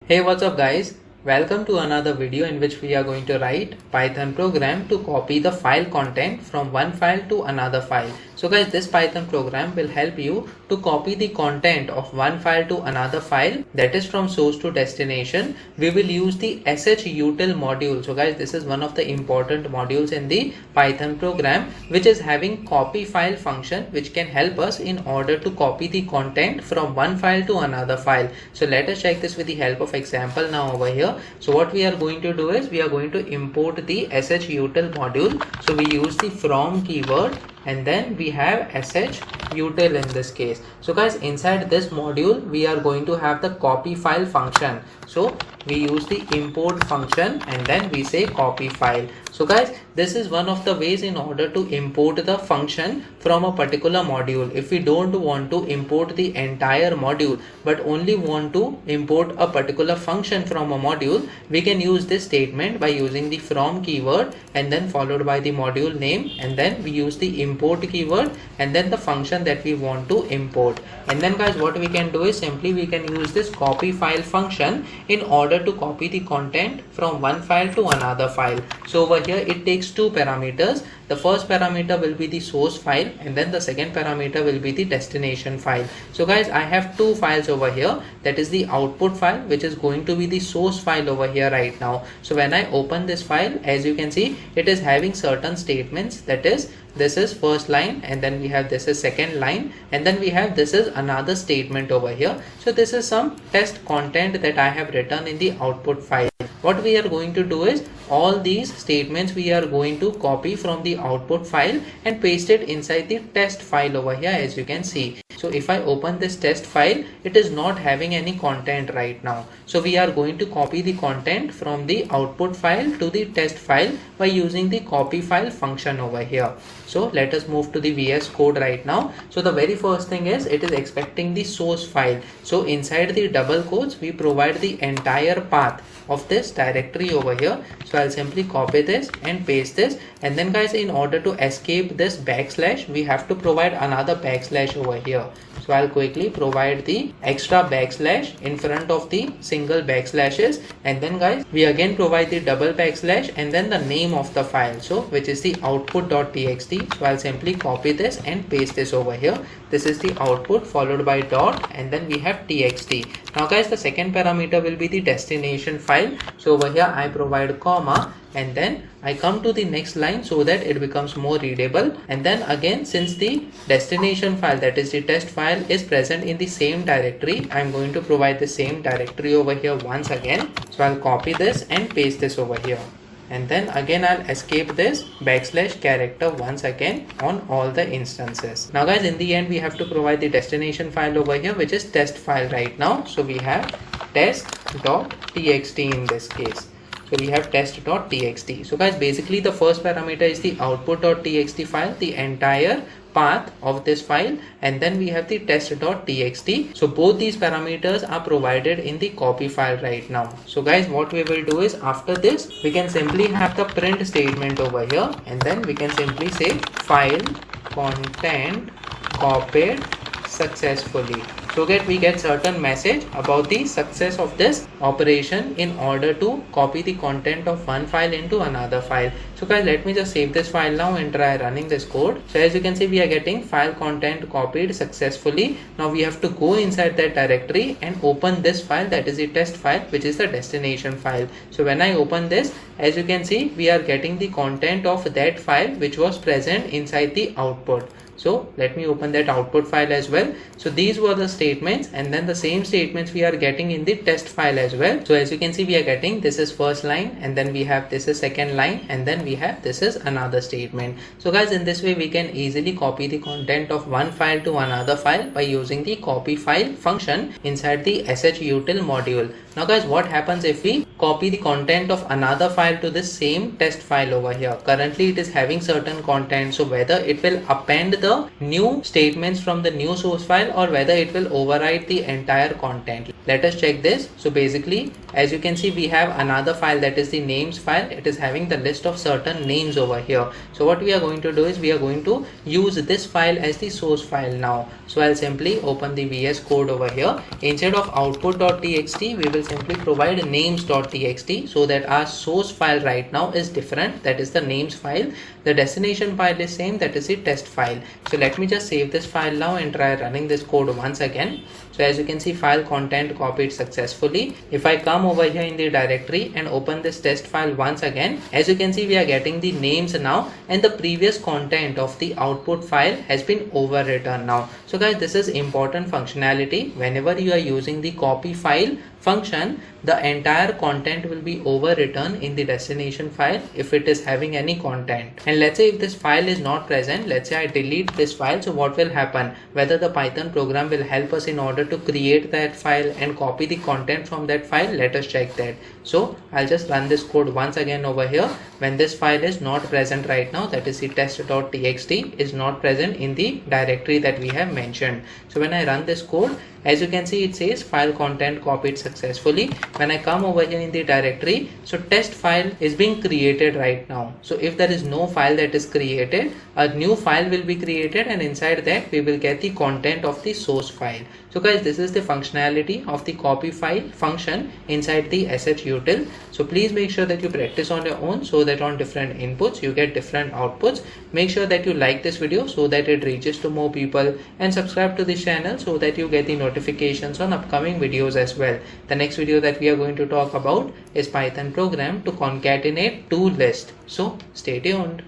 Hey, what's up guys? Welcome to another video in which we are going to write Python program to copy the file content from one file to another file. So guys, this Python program will help you to copy the content of one file to another file, that is from source to destination. We will use the shutil module. So guys, this is one of the important modules in the Python program which is having copyfile function which can help us in order to copy the content from one file to another file. So let us check this with the help of example now over here. So what we are going to do is we are going to import the shutil module. So we use the from keyword and then we have shutil in this case. So guys, inside this module we are going to have the copyfile function. So we use the import function and then we say copyfile. So guys, this is one of the ways in order to import the function from a particular module. If we don't want to import the entire module but only want to import a particular function from a module, we can use this statement by using the from keyword and then followed by the module name, and then we use the import keyword and then the function that we want to import. And then guys, what we can do is simply we can use this copyfile function in order to copy the content from one file to another file. So over here it takes two parameters. The first parameter will be the source file and then the second parameter will be the destination file. So guys, I have two files over here. That is the output file which is going to be the source file over here right now. So when I open this file, as you can see, it is having certain statements. That is, this is first line and then we have this is second line and then we have this is another statement over here. So this is some test content that I have written in the output file. What we are going to do is all these statements we are going to copy from the output file and paste it inside the test file over here, as you can see. So if I open this test file, it is not having any content right now. So we are going to copy the content from the output file to the test file by using the copyfile function over here. So let us move to the VS Code right now. So the very first thing is it is expecting the source file. So inside the double quotes, we provide the entire path of this directory over here. So I'll simply copy this and paste this, and then guys, in order to escape this backslash, we have to provide another backslash over here. So I'll quickly provide the extra backslash in front of the single backslashes, and then guys, we again provide the double backslash and then the name of the file, so which is the output.txt. So I'll simply copy this and paste this over here. This is the output followed by dot and then we have txt. Now guys, the second parameter will be the destination file. So over here I provide comma and then I come to the next line so that it becomes more readable. And then again, since the destination file, that is the test file, is present in the same directory, I'm going to provide the same directory over here once again. So I'll copy this and paste this over here. And then again I'll escape this backslash character once again on all the instances. Now guys, in the end we have to provide the destination file over here, which is test file right now. So we have test.txt in this case. So we have test.txt. So guys, basically the first parameter is the output.txt file, the entire path of this file, and then we have the test.txt. So both these parameters are provided in the copy file right now. So guys, what we will do is after this we can simply have the print statement over here, and then we can simply say file content copied successfully. So that we get certain message about the success of this operation in order to copy the content of one file into another file. So guys, let me just save this file now and try running this code. So as you can see, we are getting file content copied successfully. Now we have to go inside that directory and open this file, that is the test file, which is the destination file. So when I open this, as you can see, we are getting the content of that file which was present inside the output. So let me open that output file as well. So these were the statements, and then the same statements we are getting in the test file as well. So as you can see, we are getting this is first line and then we have this is second line and then we have this is another statement. So guys, in this way we can easily copy the content of one file to another file by using the copyfile function inside the shutil module. Now guys, what happens if we copy the content of another file to this same test file over here? Currently it is having certain content, so whether it will append the the new statements from the new source file or whether it will overwrite the entire content. Let us check this. So basically, as you can see, we have another file, that is the names file. It is having the list of certain names over here. So what we are going to do is we are going to use this file as the source file now. So I'll simply open the VS Code over here. Instead of output.txt, we will simply provide names.txt, so that our source file right now is different, that is the names file. The destination file is same, that is the test file. So let me just save this file now and try running this code once again. So as you can see, file content copied successfully. If I come over here in the directory and open this test file once again, as you can see, we are getting the names now, and the previous content of the output file has been overwritten now. So guys, this is important functionality. Whenever you are using the copy file function, the entire content will be overwritten in the destination file if it is having any content. And let's say if this file is not present, let's say I delete this file, so what will happen? Whether the Python program will help us in order to create that file and copy the content from that file, let us check that. So I'll just run this code once again over here. When this file is not present right now, that is the test.txt is not present in the directory that we have mentioned. So when I run this code, as you can see, it says file content copied successfully. When I come over here in the directory, so test file is being created right now. So if there is no file that is created, a new file will be created, and inside that we will get the content of the source file. So guys, this is the functionality of the copy file function inside the shutil. So please make sure that you practice on your own, so that on different inputs you get different outputs. Make sure that you like this video so that it reaches to more people, and subscribe to this channel so that you get the notifications on upcoming videos as well. The next video that we are going to talk about is Python program to concatenate two lists. So stay tuned.